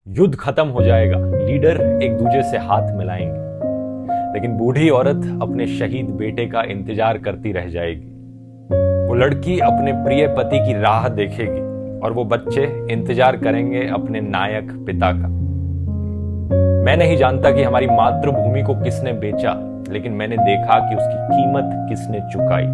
युद्ध खत्म हो जाएगा, लीडर एक दूसरे से हाथ मिलाएंगे, लेकिन बूढ़ी औरत अपने शहीद बेटे का इंतजार करती रह जाएगी। वो लड़की अपने प्रिय पति की राह देखेगी और वो बच्चे इंतजार करेंगे अपने नायक पिता का। मैं नहीं जानता कि हमारी मातृभूमि को किसने बेचा, लेकिन मैंने देखा कि उसकी कीमत किसने चुकाई।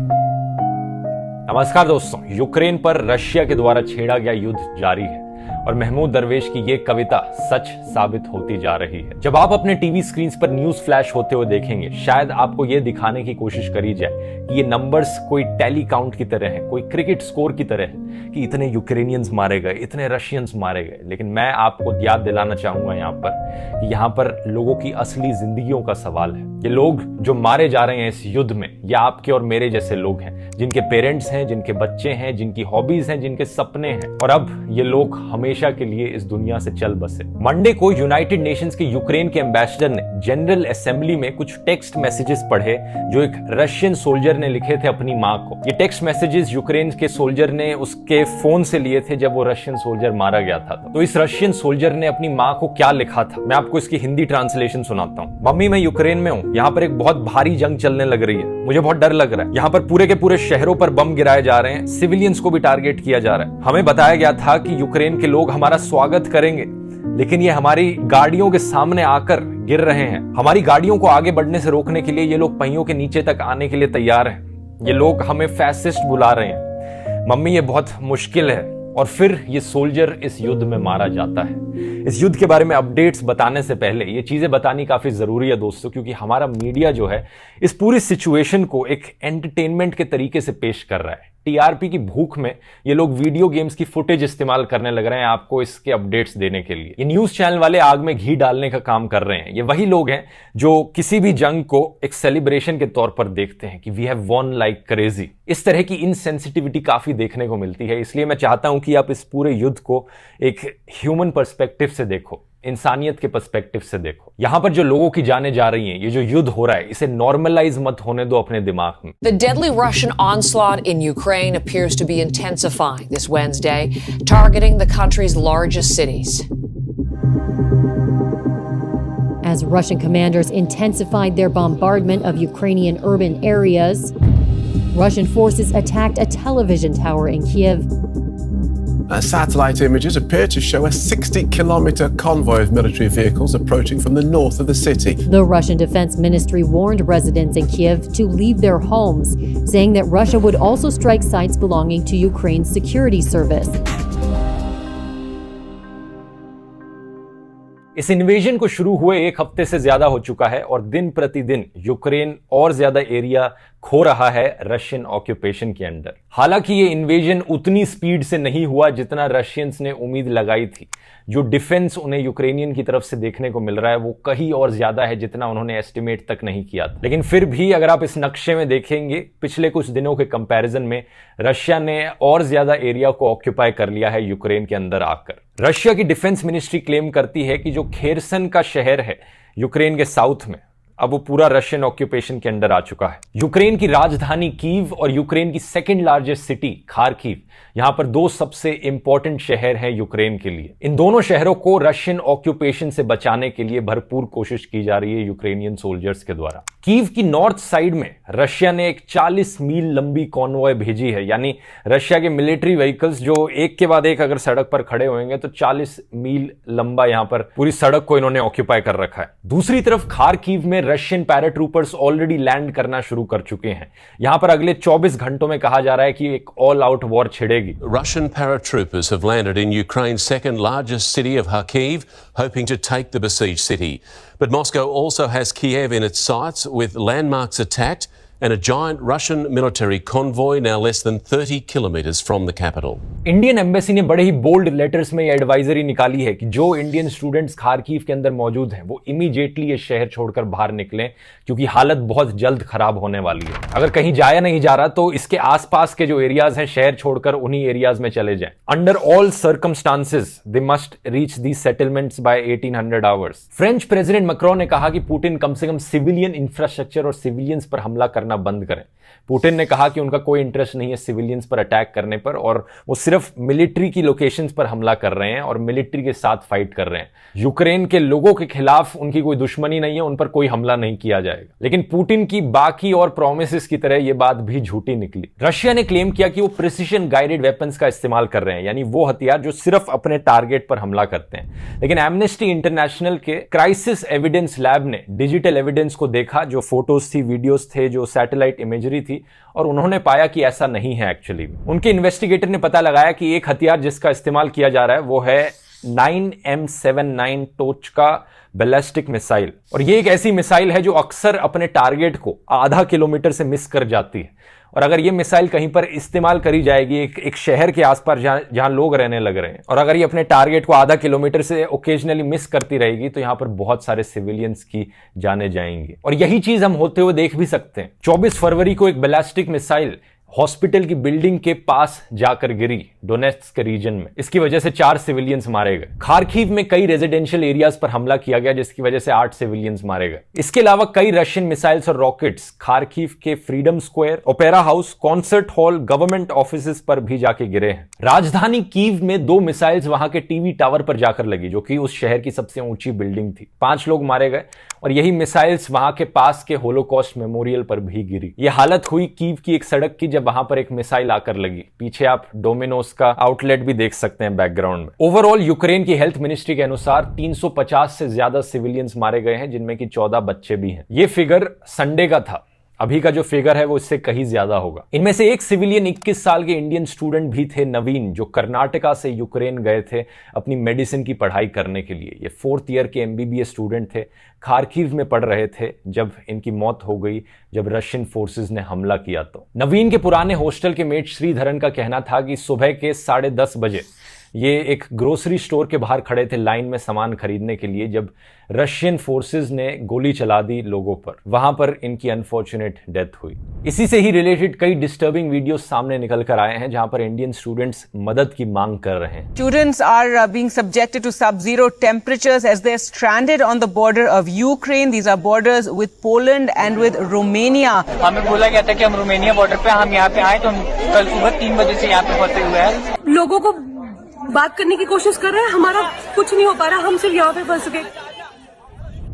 नमस्कार दोस्तों, यूक्रेन पर रशिया के द्वारा छेड़ा गया युद्ध जारी है और महमूद दरवेश की यह कविता सच साबित होती जा रही है। जब आप अपने टीवी स्क्रीन पर न्यूज फ्लैश होते हुए देखेंगे, शायद आपको यह दिखाने की कोशिश करी जाए कि ये नंबर्स कोई टैली काउंट की तरह है, कोई क्रिकेट स्कोर की तरह है कि इतने यूक्रेनियंस मारे गए, इतने रशियंस मारे गए। लेकिन मैं आपको याद दिलाना चाहूंगा यहाँ पर लोगों की असली जिंदगियों का सवाल है। ये लोग जो मारे जा रहे हैं इस युद्ध में, ये आपके और मेरे जैसे लोग हैं, जिनके पेरेंट्स हैं, जिनके बच्चे हैं, जिनकी हॉबीज हैं, जिनके सपने हैं, और अब ये लोग हमेशा के लिए इस दुनिया से चल बसे। मंडे को यूनाइटेड नेशंस के यूक्रेन के एम्बेसडर ने जनरल असेंबली में कुछ टेक्स्ट मैसेजेस पढ़े जो एक रशियन सोल्जर ने लिखे थे अपनी मां को। ये टेक्स्ट मैसेजेस यूक्रेन के सोल्जर ने उसके फोन से लिए थे जब वो रशियन सोल्जर मारा गया था। तो इस रशियन सोल्जर ने अपनी मां को क्या लिखा था, मैं आपको इसकी हिंदी ट्रांसलेशन सुनाता हूँ। मम्मी, मैं यूक्रेन में हूँ, यहाँ पर एक बहुत भारी जंग चलने लग रही है, मुझे बहुत डर लग रहा है। यहाँ पर पूरे के पूरे शहरों पर बम गिराए जा रहे हैं, सिविलियंस को भी टारगेट किया जा रहा है। हमें बताया गया था कि यूक्रेन के लोग हमारा स्वागत करेंगे, लेकिन ये हमारी गाड़ियों के सामने आकर गिर रहे हैं। हमारी गाड़ियों को आगे बढ़ने से रोकने के लिए ये लोग पहियों के नीचे तक आने के लिए तैयार हैं। ये लोग हमें फैसिस्ट बुला रहे हैं। मम्मी, ये बहुत मुश्किल है। और फिर ये सोल्जर इस युद्ध में मारा जाता है। इस युद्ध के बारे में अपडेट्स बताने से पहले ये चीजें बतानी काफी जरूरी है दोस्तों, क्योंकि हमारा मीडिया जो है इस पूरी सिचुएशन को एक एंटरटेनमेंट के तरीके से पेश कर रहा है। टीआरपी की भूख में ये लोग वीडियो गेम्स की फुटेज इस्तेमाल करने लग रहे हैं आपको इसके अपडेट्स देने के लिए। ये न्यूज चैनल वाले आग में घी डालने का काम कर रहे हैं। ये वही लोग हैं जो किसी भी जंग को एक सेलिब्रेशन के तौर पर देखते हैं कि we have won like crazy. इस तरह की इनसेंसिटिविटी काफी देखने को मिलती है। इसलिए मैं चाहता हूं कि आप इस पूरे युद्ध को एक ह्यूमन पर्सपेक्टिव से देखो, इंसानियत के पर्सपेक्टिव से देखो। यहां पर जो लोगों की जानें जा रही हैं, ये जो युद्ध हो रहा है, इसे नॉर्मलाइज मत होने दो अपने दिमाग में। The deadly Russian onslaught in Ukraine appears to be intensifying this Wednesday, targeting the country's largest cities. As Russian commanders intensified their bombardment of Ukrainian urban areas, Russian forces attacked a television tower in Kiev. Satellite images appear to show a 60-kilometer convoy of military vehicles approaching from the north of the city. The Russian Defense Ministry warned residents in Kiev to leave their homes, saying that Russia would also strike sites belonging to Ukraine's security service. इस invasion को शुरू हुए एक हफ्ते से ज्यादा हो चुका है और दिन प्रतिदिन यूक्रेन और ज्यादा एरिया खो रहा है रशियन ऑक्यूपेशन के अंडर। हालांकि ये इन्वेजन उतनी स्पीड से नहीं हुआ जितना रशियंस ने उम्मीद लगाई थी। जो डिफेंस उन्हें यूक्रेनियन की तरफ से देखने को मिल रहा है वो कहीं और ज्यादा है जितना उन्होंने एस्टिमेट तक नहीं किया था। लेकिन फिर भी अगर आप इस नक्शे में देखेंगे, पिछले कुछ दिनों के कंपैरिजन में रशिया ने और ज्यादा एरिया को ऑक्यूपाई कर लिया है यूक्रेन के अंदर आकर। रशिया की डिफेंस मिनिस्ट्री क्लेम करती है कि जो खेरसन का शहर है यूक्रेन के साउथ में, अब वो पूरा रशियन ऑक्यूपेशन के अंडर आ चुका है। यूक्रेन की राजधानी कीव और यूक्रेन की सेकंड लार्जेस्ट सिटी खार्किव, यहां पर दो सबसे इंपॉर्टेंट शहर हैं यूक्रेन के लिए। इन दोनों शहरों को रशियन ऑक्यूपेशन से बचाने के लिए भरपूर कोशिश की जा रही है यूक्रेनियन सोल्जर्स के द्वारा। कीव की नॉर्थ साइड में रशिया ने एक 40 मील लंबी कॉन्वॉय भेजी है, यानी रशिया के मिलिट्री व्हीकल्स जो एक के बाद एक अगर सड़क पर खड़े होंगे तो 40 मील लंबा यहां पर पूरी सड़क को इन्होंने ऑक्यूपाई कर रखा है। दूसरी तरफ खार्किव में रशियन पैराट्रूपर्स ऑलरेडी लैंड करना शुरू कर चुके हैं। यहां पर अगले 24 घंटों में कहा जा रहा है कि एक ऑल आउट वॉर छिड़ेगी। Russian paratroopers have landed in Ukraine's second largest city of Kharkiv, hoping to take the besieged city. But Moscow also has Kiev in its sights, with landmarks attacked and a giant Russian military convoy now less than 30 kilometers from the capital. Indian embassy ने बड़े ही bold letters में ये advisory निकाली है कि जो Indian students Kharkiv के अंदर मौजूद हैं वो इमीडिएटली ये शहर छोड़कर बाहर निकलें, क्योंकि हालत बहुत जल्द खराब होने वाली है। अगर कहीं जाया नहीं जा रहा तो इसके आसपास के जो एरियाज हैं शहर छोड़कर उन्हीं एरियाज में चले जाएं। Under all circumstances they must reach these settlements by 1800 hours. French president Macron ने कहा कि पुतिन कम से कम सिविलियन इंफ्रास्ट्रक्चर और सिविलियंस पर हमला करना बंद करें। पुतिन ने कहा कि उनका कोई इंटरेस्ट नहीं है सिविलियंस पर अटैक करने पर और वो सिर्फ मिलिट्री की लोकेशंस पर हमला कर रहे हैं और मिलिट्री के साथ फाइट कर रहे हैं। यूक्रेन के लोगों के खिलाफ उनकी कोई दुश्मनी नहीं है, उन पर कोई हमला नहीं किया जाएगा। लेकिन पुतिन की बाकी और प्रोमिसेस की तरह यह बात भी झूठी निकली। रशिया ने क्लेम किया कि वो प्रिसिशन गाइडेड वेपन्स का इस्तेमाल कर रहे हैं, यानी वो हथियार जो सिर्फ अपने टारगेट पर हमला करते हैं। लेकिन एमनेस्टी इंटरनेशनल के क्राइसिस एविडेंस लैब ने डिजिटल एविडेंस को देखा, जो फोटोज थी, वीडियोस थे, जो सैटेलाइट इमेजरी थी, और उन्होंने पाया कि ऐसा नहीं है। एक्चुअली उनके इन्वेस्टिगेटर ने पता लगाया कि एक हथियार जिसका इस्तेमाल किया जा रहा है वो है 9M79 टोचका बैलिस्टिक मिसाइल, और ये एक ऐसी मिसाइल है जो अक्सर अपने टारगेट को आधा किलोमीटर से मिस कर जाती है। और अगर ये मिसाइल कहीं पर इस्तेमाल करी जाएगी एक शहर के आसपास जहां लोग रहने लग रहे हैं, और अगर ये अपने टारगेट को आधा किलोमीटर से ओकेजनली मिस करती रहेगी, तो यहां पर बहुत सारे सिविलियंस की जाने जाएंगी। और यही चीज हम होते हुए देख भी सकते हैं। 24 फरवरी को एक बैलिस्टिक मिसाइल हॉस्पिटल की बिल्डिंग के पास जाकर गिरी डोनेट्स्क के रीजन में। इसकी वजह से 4 सिविलियंस मारे गए। खार्किव में कई रेजिडेंशियल एरियाज पर हमला किया गया, जिसकी वजह से 8 सिविलियंस मारे गए। इसके अलावा कई रशियन मिसाइल्स और रॉकेट्स खार्किव के freedom square, opera house, concert hall, government offices पर भी जाके गिरे हैं। राजधानी कीव में 2 मिसाइल्स वहां के टीवी टावर पर जाकर लगी, जो कि उस शहर की सबसे ऊंची बिल्डिंग थी। 5 लोग मारे गए, और यही मिसाइल्स वहां के पास के होलोकॉस्ट मेमोरियल पर भी गिरी। यह हालत हुई कीव की एक सड़क की, जब वहां पर एक मिसाइल आकर लगी। पीछे आप डोमिनोज का आउटलेट भी देख सकते हैं बैकग्राउंड में। ओवरऑल यूक्रेन की हेल्थ मिनिस्ट्री के अनुसार 350 से ज्यादा सिविलियंस मारे गए हैं, जिनमें कि 14 बच्चे भी हैं। यह फिगर संडे का था। अभी का जो फिगर है वो इससे कहीं ज्यादा होगा। इनमें से एक सिविलियन 21 साल के इंडियन स्टूडेंट भी थे, नवीन, जो कर्नाटका से यूक्रेन गए थे अपनी मेडिसिन की पढ़ाई करने के लिए। ये 4th ईयर के MBBS स्टूडेंट थे, खार्किव में पढ़ रहे थे जब इनकी मौत हो गई, जब रशियन फोर्सेस ने हमला किया। तो नवीन के पुराने हॉस्टल के मेट श्रीधरन का कहना था कि सुबह के 10:30 बजे ये एक ग्रोसरी स्टोर के बाहर खड़े थे लाइन में सामान खरीदने के लिए, जब रशियन फोर्सेस ने गोली चला दी लोगों पर। वहां पर इनकी अनफॉर्चुनेट डेथ हुई। इसी से ही रिलेटेड कई डिस्टर्बिंग वीडियोस सामने निकल कर आए हैं, जहां पर इंडियन स्टूडेंट्स मदद की मांग कर रहे हैं। Students are being subjected to sub-zero temperatures as they're stranded on the border of Ukraine. These are borders with Poland and with Romania. हमें बोला गया था कि हम रोमानिया बॉर्डर पे हम यहाँ पे आए, तो हम कल सुबह 3 बजे से यहाँ पे फंसे हुए हैं। लोगों को बात करने की कोशिश कर रहे हैं, हमारा कुछ नहीं हो पा रहा, हम सिर्फ यहाँ पे फंस गए।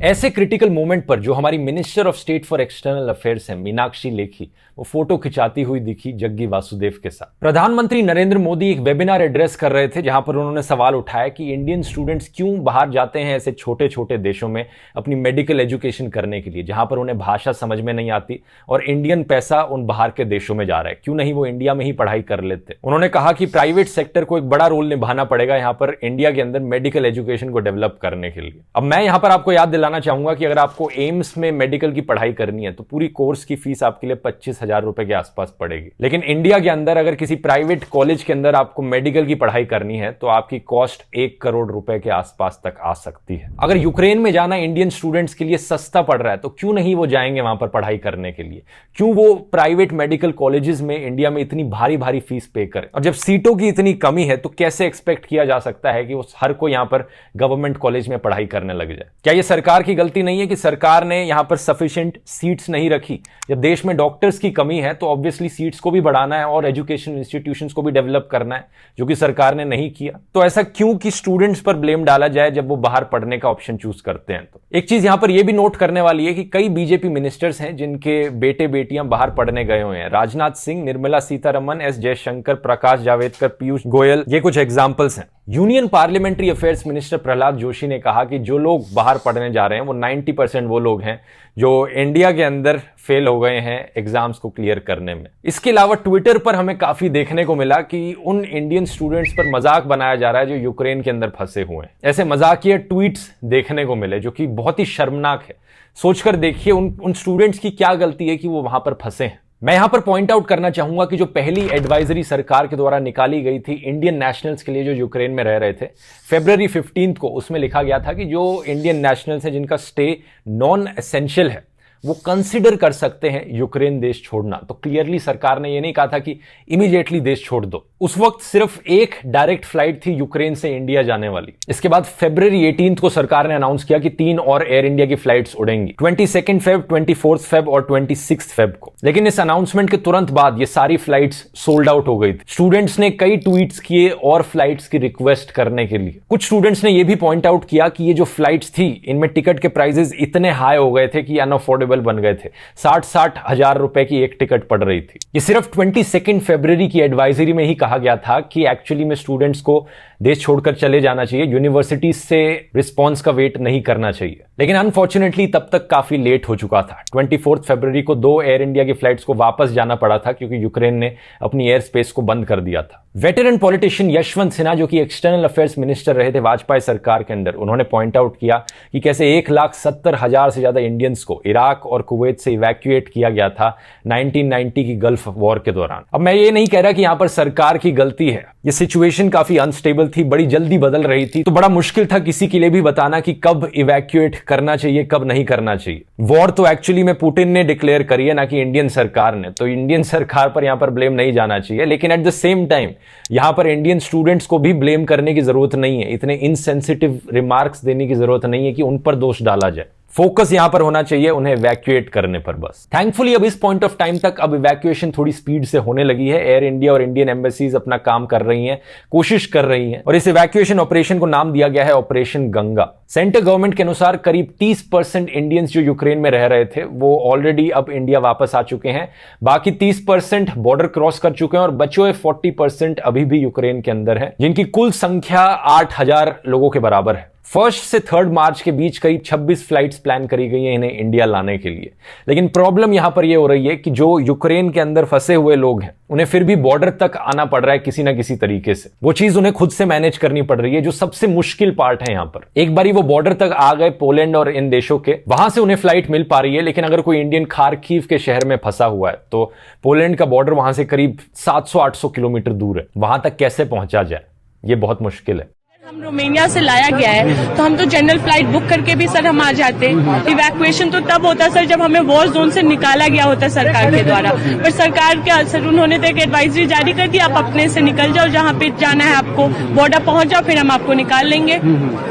ऐसे क्रिटिकल मोमेंट पर जो हमारी minister of state for external affairs है मीनाक्षी लेखी, वो फोटो खिंचाती हुई दिखी जग्गी वासुदेव के साथ। प्रधानमंत्री नरेंद्र मोदी एक वेबिनार एड्रेस कर रहे थे, जहां पर उन्होंने सवाल उठाया कि इंडियन स्टूडेंट्स क्यों बाहर जाते हैं ऐसे छोटे छोटे देशों में अपनी मेडिकल एजुकेशन करने के लिए, जहां पर उन्हें भाषा समझ में नहीं आती और इंडियन पैसा उन बाहर के देशों में जा रहा है। क्यों नहीं वो इंडिया में ही पढ़ाई कर लेते। उन्होंने कहा कि प्राइवेट सेक्टर को एक बड़ा रोल निभाना पड़ेगा यहाँ पर इंडिया के अंदर मेडिकल एजुकेशन को डेवलप करने के लिए। अब मैं यहाँ पर आपको याद दिलाना चाहूंगा कि अगर आपको एम्स में मेडिकल की पढ़ाई करनी है तो पूरी कोर्स की फीस आपके लिए 25,000 रुपए के आसपास पड़ेगी। लेकिन इंडिया के अंदर अगर किसी प्राइवेट कॉलेज के अंदर आपको मेडिकल की पढ़ाई करनी है तो आपकी कॉस्ट 1 करोड़ रुपए के आसपास तक आ सकती है। अगर यूक्रेन में जाना इंडियन स्टूडेंट्स के लिए सस्ता पड़ रहा है तो क्यों नहीं वो जाएंगे वहां पर पढ़ाई करने के लिए? क्यों वो प्राइवेट मेडिकल कॉलेजेस में इंडिया में इतनी भारी भारी फीस पे करें? और जब सीटों की इतनी कमी है तो कैसे एक्सपेक्ट किया जा सकता है कि वो हर कोई यहां पर गवर्नमेंट कॉलेज में पढ़ाई करने लग जाए? क्या ये सरकार की गलती नहीं है कि सरकार ने यहां पर सफिशिएंट सीट्स नहीं रखी? जब देश में डॉक्टर्स की कमी है तो ऑब्वियसली सीट्स को भी बढ़ाना है और एजुकेशन इंस्टीट्यूशंस को भी डेवलप करना है, जो कि सरकार ने नहीं किया। तो ऐसा क्यों कि स्टूडेंट्स पर ब्लेम डाला जाए जब वो बाहर पढ़ने का ऑप्शन चूज करते हैं? तो एक चीज यहां पर यह भी नोट करने वाली है कि कई बीजेपी मिनिस्टर्स हैं जिनके बेटे बेटियां बाहर पढ़ने गए हुए हैं। राजनाथ सिंह, निर्मला सीतारमण, एस जयशंकर, प्रकाश जावड़ेकर, पीयूष गोयल, ये कुछ एग्जाम्पल्स हैं। Union parliamentary affairs minister Prahlad Joshi ने कहा कि जो लोग बाहर पढ़ने जा रहे हैं वो 90% वो लोग हैं जो इंडिया के अंदर फेल हो गए हैं एग्जाम्स को क्लियर करने में। इसके अलावा ट्विटर पर हमें काफी देखने को मिला कि उन इंडियन स्टूडेंट्स पर मजाक बनाया जा रहा है जो यूक्रेन के अंदर फंसे हुए हैं। ऐसे मजाकिया ट्वीट्स देखने को मिले जो कि बहुत ही शर्मनाक है। सोचकर देखिए उन स्टूडेंट्स की क्या गलती है कि वो वहां पर फंसे हैं। मैं यहां पर पॉइंट आउट करना चाहूंगा कि जो पहली एडवाइजरी सरकार के द्वारा निकाली गई थी इंडियन नेशनल्स के लिए जो यूक्रेन में रह रहे थे, फरवरी 15 को, उसमें लिखा गया था कि जो इंडियन नेशनल्स हैं जिनका स्टे नॉन एसेंशियल है वो कंसिडर कर सकते हैं यूक्रेन देश छोड़ना। तो क्लियरली सरकार ने ये नहीं कहा था कि इमीडिएटली देश छोड़ दो। उस वक्त सिर्फ एक डायरेक्ट फ्लाइट थी यूक्रेन से इंडिया जाने वाली। इसके बाद फरवरी 18 को सरकार ने अनाउंस किया कि 3 और एयर इंडिया की फ्लाइट्स उड़ेंगी, 22 फेब, 24 फेब और 26 फेब को। लेकिन इस अनाउंसमेंट के तुरंत बाद ये सारी फ्लाइट्स सोल्ड आउट हो गई थी। स्टूडेंट्स ने कई ट्वीट्स किए और फ्लाइट्स की रिक्वेस्ट करने के लिए। कुछ स्टूडेंट्स ने यह भी पॉइंट आउट किया कि ये जो फ्लाइट्स थी इनमें टिकट के प्राइसेस इतने हाई हो गए थे कि अनअफोर्डेबल बन गए थे। 60 हजार रुपए की एक टिकट पड़ रही थी। ये सिर्फ 22 फरवरी की एडवाइजरी में ही कहा गया था कि एक्चुअली में स्टूडेंट्स को देश छोड़कर चले जाना चाहिए, यूनिवर्सिटी से रिस्पॉन्स का वेट नहीं करना चाहिए। लेकिन अनफॉर्चुनेटली तब तक काफी लेट हो चुका था। 24 फरवरी को 2 एयर इंडिया की फ्लाइट्स को वापस जाना पड़ा था क्योंकि यूक्रेन ने अपनी एयर स्पेस को बंद कर दिया था। वेटरन पॉलिटिशियन यशवंत सिन्हा, जो कि एक्सटर्नल अफेयर्स मिनिस्टर रहे थे वाजपेयी सरकार के अंदर, उन्होंने पॉइंट आउट किया कि कैसे 1,70,000 से ज्यादा इंडियंस को इराक और कुवैत से इवैक्यूएट किया गया था 1990 की गल्फ वॉर के दौरान। अब मैं ये नहीं कह रहा कि यहां पर सरकार की गलती है, ये सिचुएशन काफी अनस्टेबल थी, बड़ी जल्दी बदल रही थी, तो बड़ा मुश्किल था किसी के लिए भी बताना कि कब इवैक्यूएट करना चाहिए, कब नहीं करना चाहिए। वॉर तो एक्चुअली में पुतिन ने डिक्लेयर करी है, ना कि इंडियन सरकार ने, तो इंडियन सरकार पर यहां पर ब्लेम नहीं जाना चाहिए। लेकिन एट द सेम टाइम यहां पर इंडियन स्टूडेंट्स को भी ब्लेम करने की जरूरत नहीं है, इतने इनसेंसिटिव रिमार्क्स देने की जरूरत नहीं है कि उन पर दोष डाला जाए। फोकस यहां पर होना चाहिए उन्हें इवैक्यूएट करने पर बस। थैंकफुली अब इस पॉइंट ऑफ टाइम तक अब इवैक्यूएशन थोड़ी स्पीड से होने लगी है। एयर इंडिया और इंडियन एम्बेसीज अपना काम कर रही हैं, कोशिश कर रही हैं, और इस इवैक्यूएशन ऑपरेशन को नाम दिया गया है ऑपरेशन गंगा। सेंट्रल गवर्नमेंट के अनुसार करीब 30% इंडियंस जो यूक्रेन में रह रहे थे वो ऑलरेडी अब इंडिया वापस आ चुके हैं। बाकी 30% बॉर्डर क्रॉस कर चुके हैं और बचे हुए 40% अभी भी यूक्रेन के अंदर है, जिनकी कुल संख्या 8,000 लोगों के बराबर है। 1 से 3 मार्च के बीच करीब 26 फ्लाइट्स प्लान करी गई हैं इन्हें इंडिया लाने के लिए। लेकिन प्रॉब्लम यहां पर यह हो रही है कि जो यूक्रेन के अंदर फंसे हुए लोग हैं उन्हें फिर भी बॉर्डर तक आना पड़ रहा है किसी ना किसी तरीके से। वो चीज उन्हें खुद से मैनेज करनी पड़ रही है, जो सबसे मुश्किल पार्ट है यहां पर। एक बारी वो बॉर्डर तक आ गए पोलैंड और इन देशों के, वहां से उन्हें फ्लाइट मिल पा रही है। लेकिन अगर कोई इंडियन खार्किव के शहर में फंसा हुआ है तो पोलैंड का बॉर्डर वहां से करीब 700-800 किलोमीटर दूर है, वहां तक कैसे पहुंचा जाए ये बहुत मुश्किल है। हम रोमानिया से लाया गया है तो हम तो जनरल फ्लाइट बुक करके भी सर हम आ जाते। इवैक्यूएशन तो तब होता सर जब हमें वॉर जोन से निकाला गया होता सरकार के द्वारा, पर सरकार के सर उन्होंने तो एक एडवाइजरी जारी कर दी, आप अपने से निकल जाओ, जहाँ पे जाना है आपको बॉर्डर पहुंच जाओ, फिर हम आपको निकाल लेंगे।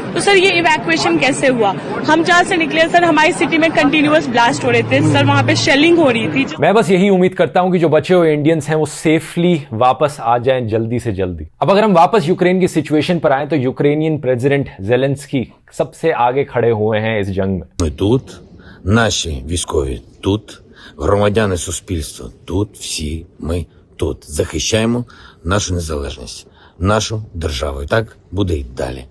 तो सर ये इवैक्यूएशन कैसे हुआ? हम जहाँ से निकले सर हमारी सिटी में कंटिन्यूअस ब्लास्ट हो रहे थे सर, वहाँ पे शेलिंग हो रही थी। मैं बस यही उम्मीद करता हूं कि जो बचे हुए इंडियंस हैं वो सेफली वापस आ जाएं जल्दी से जल्दी। अब अगर हम वापस यूक्रेन की सिचुएशन पर आए तो यूक्रेनियन प्रेसिडेंट ज़ेलेंस्की सबसे आगे खड़े हुए हैं इस जंग में। Ми тут, наші військові тут, громадяни суспільства тут, всі ми тут захищаємо нашу незалежність, нашу державу. І так буде й далі.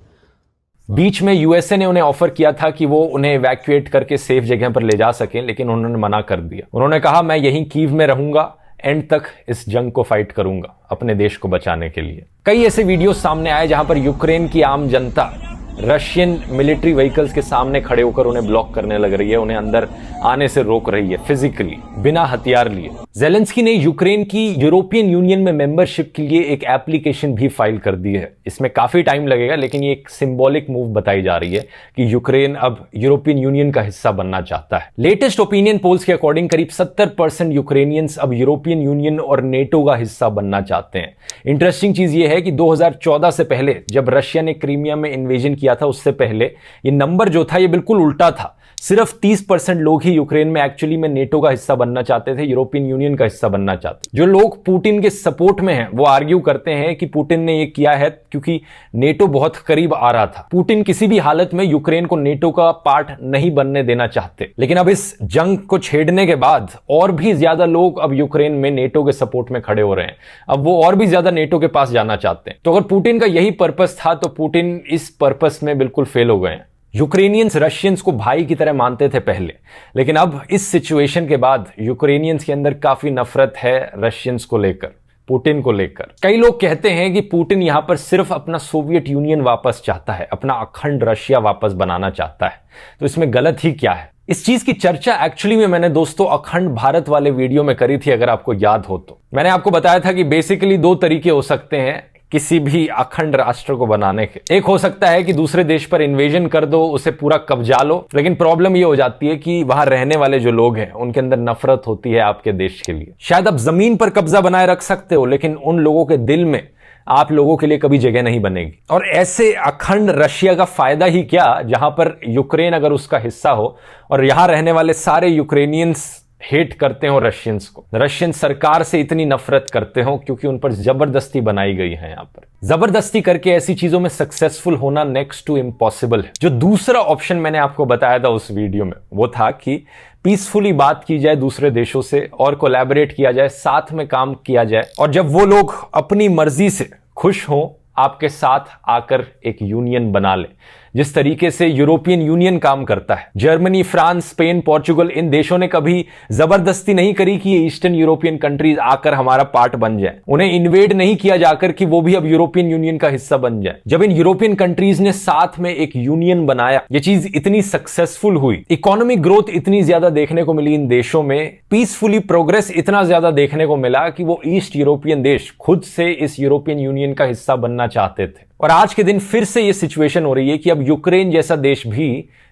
बीच में यूएसए ने उन्हें ऑफर किया था कि वो उन्हें इवैक्यूएट करके सेफ जगह पर ले जा सकें, लेकिन उन्होंने मना कर दिया। उन्होंने कहा मैं यहीं कीव में रहूंगा, एंड तक इस जंग को फाइट करूंगा अपने देश को बचाने के लिए। कई ऐसे वीडियो सामने आए जहां पर यूक्रेन की आम जनता रशियन मिलिट्री व्हीकल्स के सामने खड़े होकर उन्हें ब्लॉक करने लग रही है, उन्हें अंदर आने से रोक रही है फिजिकली, बिना हथियार लिए। ज़ेलेंस्की ने यूक्रेन की यूरोपियन यूनियन में मेंबरशिप के लिए एक एप्लीकेशन भी फाइल कर दी है। इसमें काफी टाइम लगेगा, लेकिन ये एक सिंबॉलिक मूव बताई जा रही है कि यूक्रेन अब यूरोपियन यूनियन का हिस्सा बनना चाहता है। लेटेस्ट ओपिनियन पोल्स के अकॉर्डिंग करीब 70% यूक्रेनियंस अब यूरोपियन यूनियन और नेटो का हिस्सा बनना चाहते हैं। इंटरेस्टिंग चीज ये है कि 2014 से पहले जब रशिया ने क्रीमिया में इन्वेजन किया था, उससे पहले ये नंबर जो था ये बिल्कुल उल्टा था। सिर्फ 30% लोग ही यूक्रेन में एक्चुअली में नेटो का हिस्सा बनना चाहते थे, यूरोपियन यूनियन का हिस्सा बनना चाहते। जो लोग पुतिन के सपोर्ट में हैं वो आर्ग्यू करते हैं कि पुतिन ने ये किया है क्योंकि नेटो बहुत करीब आ रहा था। पुतिन किसी भी हालत में यूक्रेन को नेटो का पार्ट नहीं बनने देना चाहते। लेकिन अब इस जंग को छेड़ने के बाद और भी ज्यादा लोग अब यूक्रेन में नेटो के सपोर्ट में खड़े हो रहे हैं। अब वो और भी ज्यादा नेटो के पास जाना चाहते हैं। तो अगर पुतिन का यही पर्पस था तो पुतिन इस पर्पस में बिल्कुल फेल हो गए हैं। यूक्रेनियंस रशियंस को भाई की तरह मानते थे पहले, लेकिन अब इस सिचुएशन के बाद यूक्रेनियंस के अंदर काफी नफरत है रशियंस को लेकर, पुतिन को लेकर। कई लोग कहते हैं कि पुतिन यहां पर सिर्फ अपना सोवियत यूनियन वापस चाहता है, अपना अखंड रशिया वापस बनाना चाहता है। तो इसमें गलत ही क्या है? इस चीज की चर्चा एक्चुअली में मैंने दोस्तों अखंड भारत वाले वीडियो में करी थी, अगर आपको याद हो तो। मैंने आपको बताया था कि बेसिकली 2 तरीके हो सकते हैं किसी भी अखंड राष्ट्र को बनाने के। एक हो सकता है कि दूसरे देश पर इन्वेजन कर दो, उसे पूरा कब्जा लो, लेकिन प्रॉब्लम ये हो जाती है कि वहां रहने वाले जो लोग हैं उनके अंदर नफरत होती है आपके देश के लिए। शायद आप जमीन पर कब्जा बनाए रख सकते हो, लेकिन उन लोगों के दिल में आप लोगों के लिए कभी जगह नहीं बनेगी। और ऐसे अखंड रशिया का फायदा ही क्या, जहां पर यूक्रेन अगर उसका हिस्सा हो और यहां रहने वाले सारे यूक्रेनियंस हेट करते हो रशियंस को, रशियन सरकार से इतनी नफरत करते हो क्योंकि उन पर जबरदस्ती बनाई गई है। यहां पर जबरदस्ती करके ऐसी चीजों में सक्सेसफुल होना नेक्स्ट टू इम्पॉसिबल है। जो दूसरा ऑप्शन मैंने आपको बताया था उस वीडियो में, वो था कि पीसफुली बात की जाए दूसरे देशों से और कोलैबोरेट किया जाए, साथ में काम किया जाए, और जब वो लोग अपनी मर्जी से खुश हों आपके साथ आकर एक यूनियन बना ले, जिस तरीके से यूरोपियन यूनियन काम करता है। जर्मनी, फ्रांस, स्पेन, पोर्चुगल, इन देशों ने कभी जबरदस्ती नहीं करी कि ये ईस्टर्न यूरोपियन कंट्रीज आकर हमारा पार्ट बन जाए। उन्हें इन्वेड नहीं किया जाकर कि वो भी अब यूरोपियन यूनियन का हिस्सा बन जाए। जब इन यूरोपियन कंट्रीज ने साथ में एक यूनियन बनाया, ये चीज इतनी सक्सेसफुल हुई, इकोनॉमिक ग्रोथ इतनी ज्यादा देखने को मिली इन देशों में, पीसफुली प्रोग्रेस इतना ज्यादा देखने को मिला कि वो ईस्ट यूरोपियन देश खुद से इस यूरोपियन यूनियन का हिस्सा बनना चाहते थे। और आज के दिन फिर से ये सिचुएशन हो रही है कि अब यूक्रेन जैसा देश भी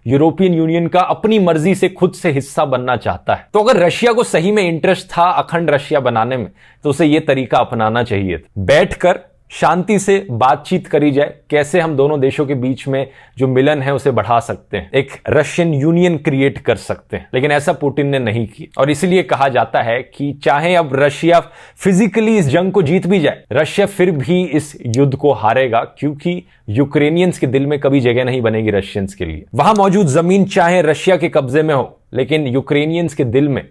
यूरोपियन यूनियन का अपनी मर्जी से खुद से हिस्सा बनना चाहता है। तो अगर रशिया को सही में इंटरेस्ट था अखंड रशिया बनाने में, तो उसे यह तरीका अपनाना चाहिए था। बैठकर शांति से बातचीत करी जाए, कैसे हम दोनों देशों के बीच में जो मिलन है उसे बढ़ा सकते हैं, एक रशियन यूनियन क्रिएट कर सकते हैं। लेकिन ऐसा पुतिन ने नहीं किया, और इसलिए कहा जाता है कि चाहे अब रशिया फिजिकली इस जंग को जीत भी जाए, रशिया फिर भी इस युद्ध को हारेगा, क्योंकि यूक्रेनियंस के दिल में कभी जगह नहीं बनेगी रशियंस के लिए। वहां मौजूद जमीन चाहे रशिया के कब्जे में हो, लेकिन यूक्रेनियंस के दिल में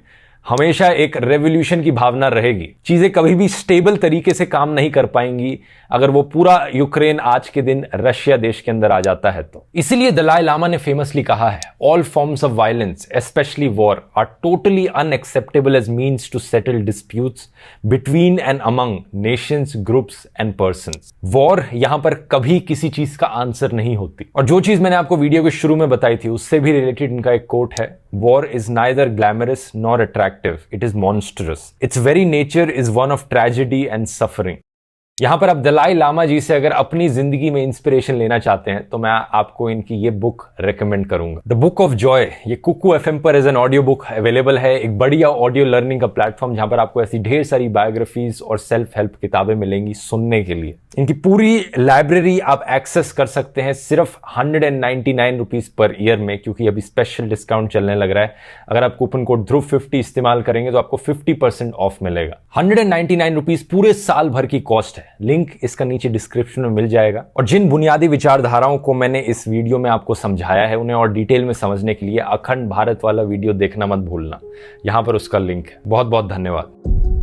हमेशा एक रेवोल्यूशन की भावना रहेगी। चीजें कभी भी स्टेबल तरीके से काम नहीं कर पाएंगी अगर वो पूरा यूक्रेन आज के दिन रशिया देश के अंदर आ जाता है तो। इसीलिए दलाई लामा ने फेमसली कहा है, all forms of violence especially war are totally unacceptable as means to settle disputes between and among nations, groups and persons. War यहां पर कभी किसी चीज का आंसर नहीं होती। और जो चीज मैंने आपको वीडियो के शुरू में बताई थी, उससे भी रिलेटेड इनका एक कोट है, war is neither glamorous nor attractive, it is monstrous, it's very nature is one of tragedy and suffering. यहां पर आप दलाई लामा जी से अगर अपनी जिंदगी में इंस्पिरेशन लेना चाहते हैं तो मैं आपको इनकी ये बुक रेकमेंड करूंगा, द बुक ऑफ जॉय। ये कुकू एफएम पर as an audio book available है, एक बढ़िया ऑडियो लर्निंग का प्लेटफॉर्म जहां पर आपको ऐसी ढेर सारी बायोग्राफीज और सेल्फ हेल्प किताबें मिलेंगी सुनने के लिए। इनकी पूरी लाइब्रेरी आप एक्सेस कर सकते हैं सिर्फ 199 रुपीज पर ईयर में, क्योंकि अभी स्पेशल डिस्काउंट चलने लग रहा है। अगर आप कूपन कोड ध्रुव50 इस्तेमाल करेंगे तो आपको 50% ऑफ मिलेगा। 199 रुपीज पूरे साल भर की कॉस्ट है। लिंक इसका नीचे डिस्क्रिप्शन में मिल जाएगा। और जिन बुनियादी विचारधाराओं को मैंने इस वीडियो में आपको समझाया है, उन्हें और डिटेल में समझने के लिए अखंड भारत वाला वीडियो देखना मत भूलना, यहां पर उसका लिंक है। बहुत बहुत धन्यवाद।